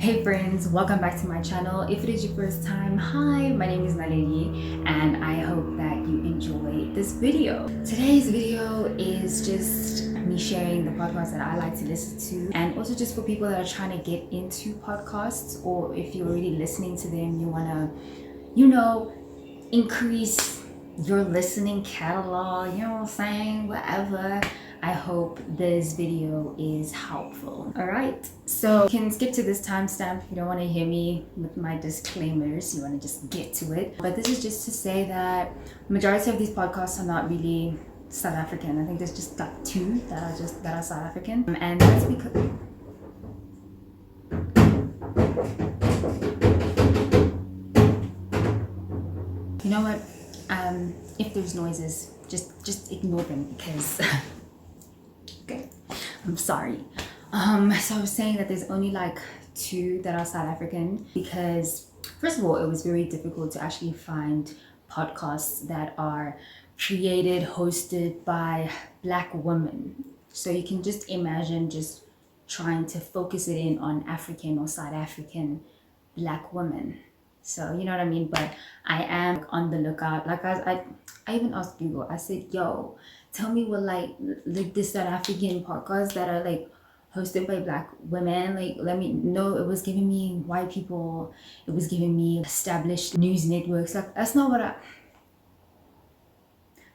Hey friends, welcome back to my channel. If it is your first time, hi, my name is Naleleigh and I hope that you enjoy this video. Today's video is just me sharing the podcasts that I like to listen to, and also just for people that are trying to get into podcasts, or if you're already listening to them, you want to, increase your listening catalog, you know what I'm saying, whatever. I hope this video is helpful. All right, so you can skip to this timestamp if you don't want to hear me with my disclaimers. You want to just get to it. But this is just to say that majority of these podcasts are not really South African. I think there's just like two that are South African, and that's because you know what? If there's noises, just ignore them because. Okay, I'm sorry. So I was saying that there's only like two that are South African because, first of all, it was very difficult to actually find podcasts that are created, hosted by Black women. So you can just imagine just trying to focus it in on African or South African Black women. So you know what I mean? But I am on the lookout. Like I even asked Google, I said, yo, tell me what like this South African podcasts that are like hosted by Black women, like let me know. It was giving me white people, it was giving me established news networks. Like that's not what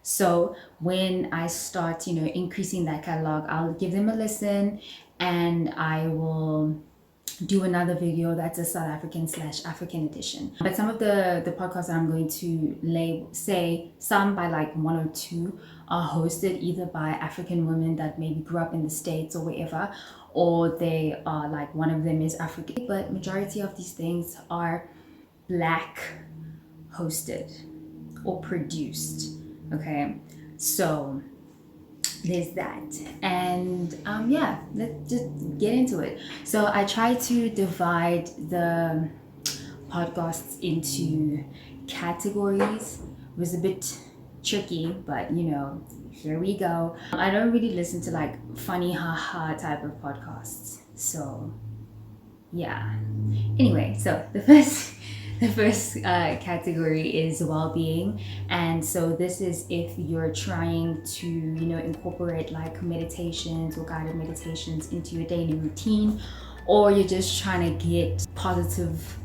so when I start, increasing that catalog, I'll give them a listen and I will do another video that's a South African / African edition. But some of the podcasts that I'm going to say some by like one or two are hosted either by African women that maybe grew up in the States or wherever, or they are like one of them is African, but majority of these things are Black hosted or produced. Okay, so there's that. And yeah, let's just get into it. So I try to divide the podcasts into categories. It was a bit tricky, but here we go. I don't really listen to like funny haha type of podcasts, so yeah. Anyway, so the first category is well-being, and so this is if you're trying to incorporate like meditations or guided meditations into your daily routine, or you're just trying to get positive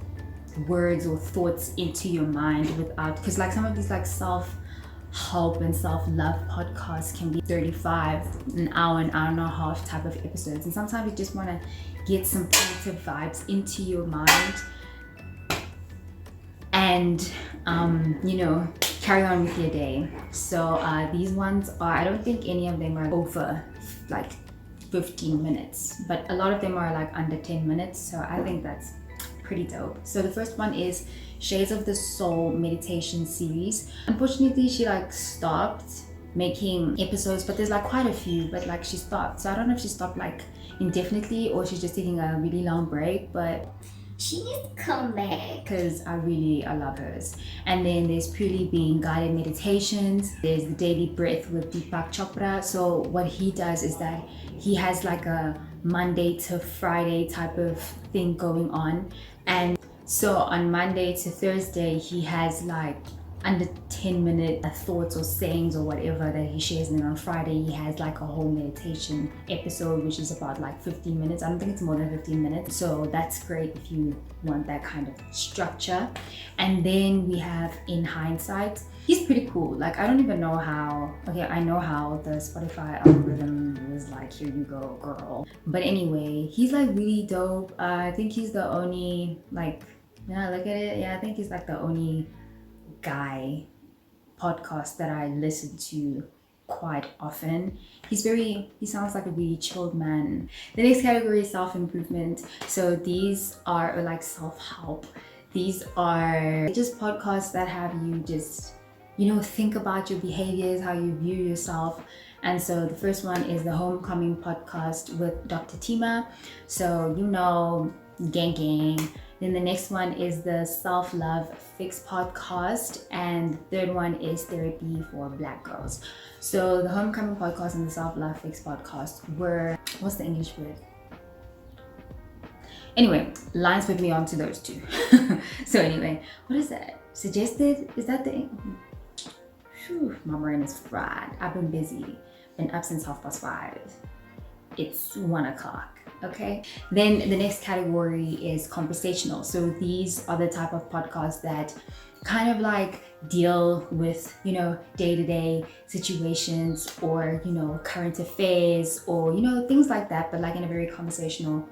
words or thoughts into your mind without, because like some of these like self-help and self-love podcasts can be 35 an hour and a half type of episodes, and sometimes you just want to get some positive vibes into your mind and carry on with your day. So these ones are, I don't think any of them are over like 15 minutes, but a lot of them are like under 10 minutes, so I think that's pretty dope. So the first one is Shades of the Soul meditation series. Unfortunately, she like stopped making episodes, but there's like quite a few, but like she stopped, so I don't know if she stopped like indefinitely or she's just taking a really long break, but she needs to come back because I love hers. And then there's Purely Being guided meditations. There's the Daily Breath with Deepak Chopra. So what he does is that he has like a Monday to Friday type of thing going on, and so on Monday to Thursday he has like under 10-minute thoughts or sayings or whatever that he shares, and then on Friday he has like a whole meditation episode which is about like 15 minutes. I don't think it's more than 15 minutes, so that's great if you want that kind of structure. And then we have In Hindsight. He's pretty cool. Like I don't even know how, okay, I know how the Spotify algorithm was like, here you go girl, but anyway, he's like really dope. I think he's the only like, when I look at it, yeah, I think he's like the only guy podcast that I listen to quite often. He sounds like a really chilled man. The next category is self-improvement. So these are like self-help. These are just podcasts that have you just think about your behaviors, how you view yourself. And so the first one is the Homecoming podcast with Dr Thema. So gang gang. Then the next one is the Self-Love Fix podcast, and the third one is Therapy for Black Girls. So the Homecoming podcast and the Self-Love Fix podcast were, what's the English word? Anyway, lines put me onto those two. So anyway, what is that? Suggested? Is that the... Whew, my brain is fried. I've been busy. Been up since 5:30. It's 1 o'clock. Okay. Then the next category is conversational. So these are the type of podcasts that kind of like deal with, you know, day-to-day situations or, you know, current affairs or, you know, things like that, but like in a very conversational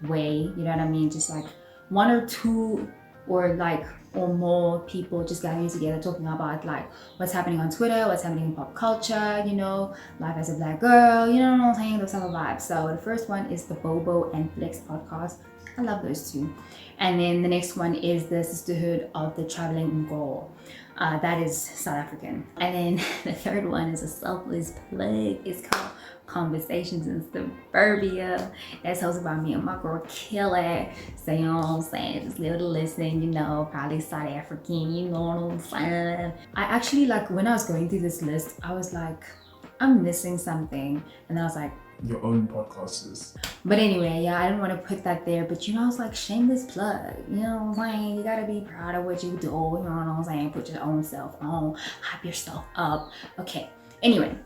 way, you know what I mean? Just like one or two or like or more people just gathering together talking about like what's happening on Twitter, what's happening in pop culture, you know, life as a black girl, you know what I'm saying, those type of vibes. So the first one is the Bobo and Flex podcast. I love those two. And then the next one is the Sisterhood of the Traveling Mgowo. That is South African. And then the third one is a selfless plug. It's called Conversations in Suburbia. That's hosted by me and my girl Killer. So you know what I'm saying? Just live to listen, you know, probably South African, you know what I'm saying? I actually, like, when I was going through this list, I was like, I'm missing something. And I was like, your own podcasters. But anyway, yeah, I didn't want to put that there, but you know, it's like shameless plug. You know what I'm saying? You gotta be proud of what you do. You know what I'm saying? Put your own self on, hype yourself up. Okay. Anyway,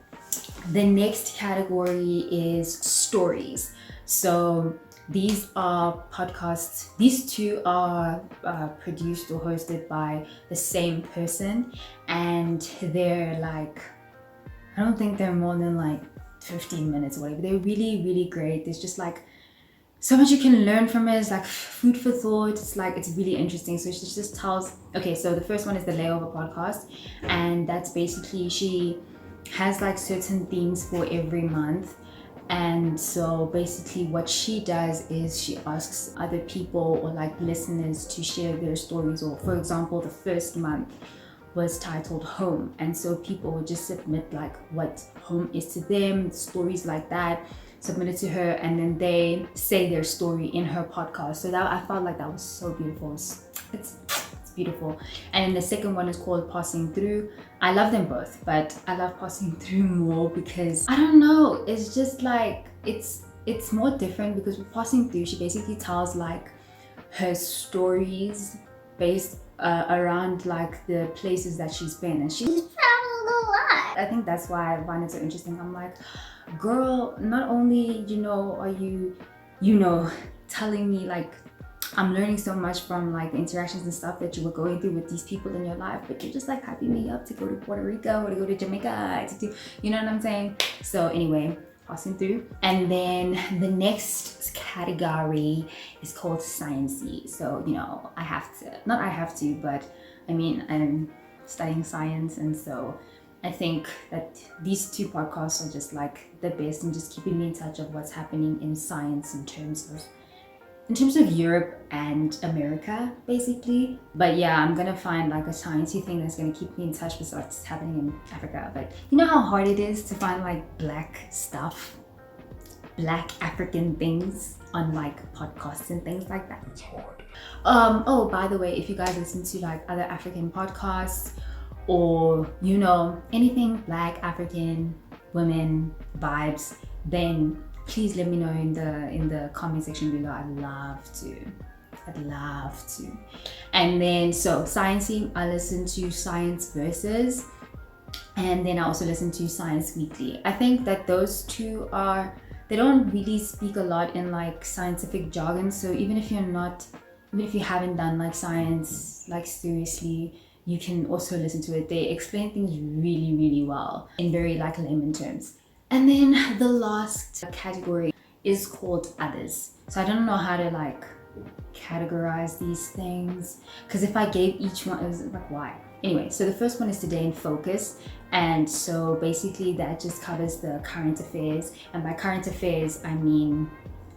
the next category is stories. So these are podcasts. These two are produced or hosted by the same person, and they're like, I don't think they're more than like 15 minutes or whatever. They're really, really great. There's just like so much you can learn from it. It's like food for thought. It's like, it's really interesting. So she just tells, okay, so the first one is the Layover Podcast, and that's basically, she has like certain themes for every month. And so basically what she does is she asks other people or like listeners to share their stories. Or for example, the first month was titled Home, and so people would just submit like what home is to them, stories like that, submit it to her, and then they say their story in her podcast. So that, I felt like that was so beautiful. It's beautiful. And then the second one is called Passing Through. I love them both, but I love Passing Through more because I don't know, it's just like it's more different, because with Passing Through, she basically tells like her stories based around like the places that she's been, and she's traveled a lot. I think that's why I find it so interesting. I'm like, girl, not only, you know, are you, you know, telling me like I'm learning so much from like the interactions and stuff that you were going through with these people in your life, but you're just like hyping me up to go to Puerto Rico or to go to Jamaica to do, you know what I'm saying? So anyway, Passing Through. And then the next category is called Sciencey. So, you know, but I mean, I'm studying science, and so I think that these two podcasts are just like the best in just keeping me in touch of what's happening in science in terms of Europe and America, basically. But yeah, I'm gonna find like a sciencey thing that's gonna keep me in touch with what's happening in Africa. But you know how hard it is to find like black stuff, black African things on like podcasts and things like that. It's hard. Oh, by the way, if you guys listen to like other African podcasts, or you know, anything black, African, women vibes, then please let me know in the comment section below. I'd love to. And then, so sciencey, I listen to Science Versus, and then I also listen to Science Weekly. I think that those two they don't really speak a lot in like scientific jargon. So even if you haven't done like science like seriously, you can also listen to it. They explain things really, really well in very like layman terms. And then the last category is called Others. So I don't know how to like categorize these things, because if I gave each one, it was like, why? Anyway, so the first one is Today in Focus. And so basically that just covers the current affairs. And by current affairs, I mean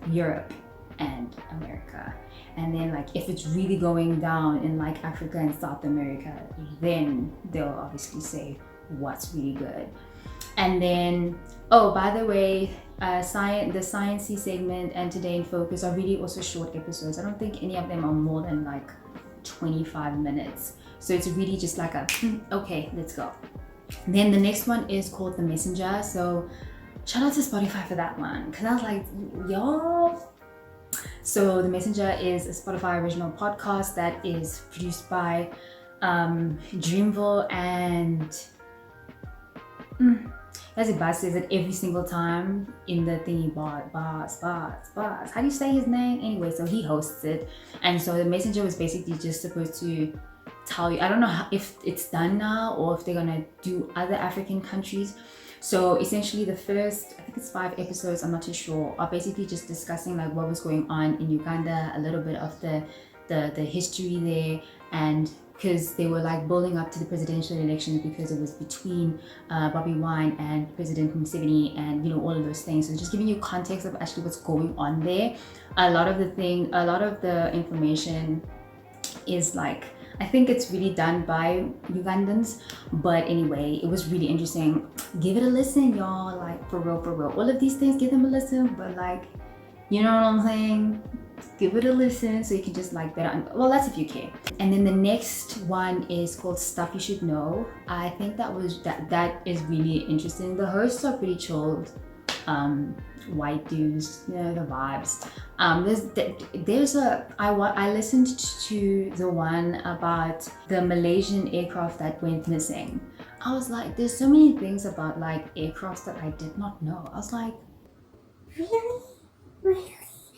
Europe and America. And then like if it's really going down in like Africa and South America, then they'll obviously say what's really good. And then, oh, by the way, the Sciencey segment and Today in Focus are really also short episodes. I don't think any of them are more than like 25 minutes. So it's really just like a, okay, let's go. Then the next one is called The Messenger. So shout out to Spotify for that one, because I was like, y'all. So The Messenger is a Spotify original podcast that is produced by Dreamville and as it says it every single time in the thingy bars. How do you say his name? Anyway, so he hosts it. And so The Messenger was basically just supposed to tell you, I don't know if it's done now or if they're gonna do other African countries. So essentially the first, I think it's 5 episodes, I'm not too sure, are basically just discussing like what was going on in Uganda, a little bit of the history there, and because they were like building up to the presidential elections because it was between Bobby Wine and President Museveni and all of those things. So just giving you context of actually what's going on there. A lot of the information is like, I think it's really done by Ugandans, but anyway, it was really interesting. Give it a listen, y'all, like for real. All of these things, give them a listen, but like, you know what I'm saying? Give it a listen so you can just like better, well, that's if you care. And then the next one is called Stuff You Should Know. I think that is really interesting. The hosts are pretty chilled, white dudes, the vibes. I listened to the one about the Malaysian aircraft that went missing. I was like, there's so many things about like aircrafts that I did not know. I was like, really?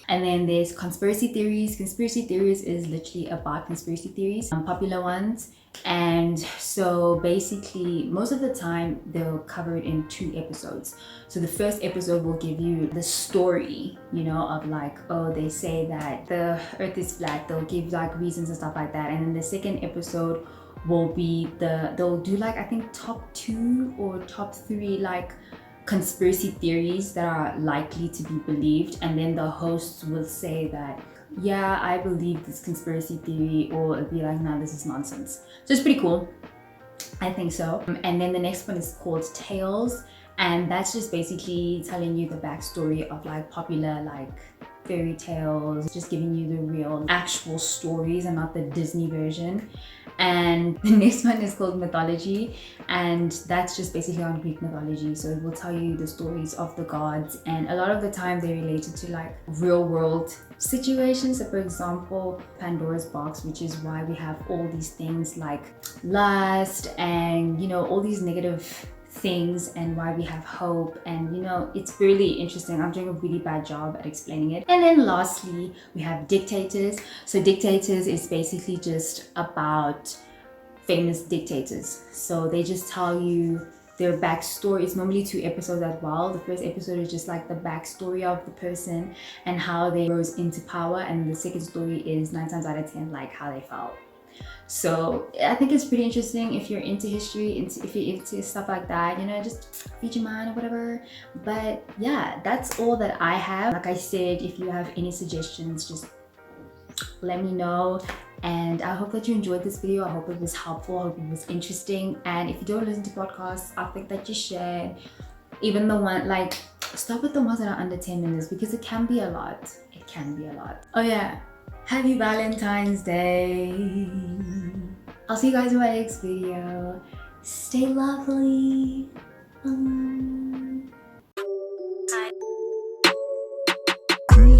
And then there's conspiracy theories. Conspiracy theories is literally about conspiracy theories, popular ones. And so basically, most of the time they'll cover it in 2 episodes. So the first episode will give you the story, of like, oh, they say that the earth is flat. They'll give like reasons and stuff like that. And then the second episode will be they'll do like, I think top 2 or top 3 like conspiracy theories that are likely to be believed, and then the hosts will say that, yeah, I believe this conspiracy theory, or it'll be like, no, this is nonsense. So it's pretty cool, I think so. And then the next one is called Tales, and that's just basically telling you the backstory of like popular like fairy tales, just giving you the real actual stories and not the Disney version. And the next one is called Mythology, and that's just basically on Greek mythology. So it will tell you the stories of the gods, and a lot of the time they're related to like real world situations. So for example, Pandora's box, which is why we have all these things like lust and all these negative things, and why we have hope, and it's really interesting. I'm doing a really bad job at explaining it. And then lastly, we have Dictators. So Dictators is basically just about famous dictators. So they just tell you their backstory. It's normally 2 episodes as well. The first episode is just like the backstory of the person and how they rose into power, and the second story is 9 times out of 10 like how they felt. So I think it's pretty interesting if you're into history, if you're into stuff like that, just feed your mind or whatever. But yeah, that's all that I have. Like I said, if you have any suggestions, just let me know. And I hope that you enjoyed this video. I hope it was helpful. I hope it was interesting. And if you don't listen to podcasts, I think that you should. Even the one, like, start with the ones that are under 10 minutes, because it can be a lot. It can be a lot. Oh yeah. Happy Valentine's Day. I'll see you guys in my next video. Stay lovely.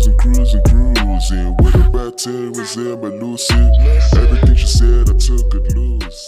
Cruising. What about Terry and Lucy? Everything she said, I took it loose.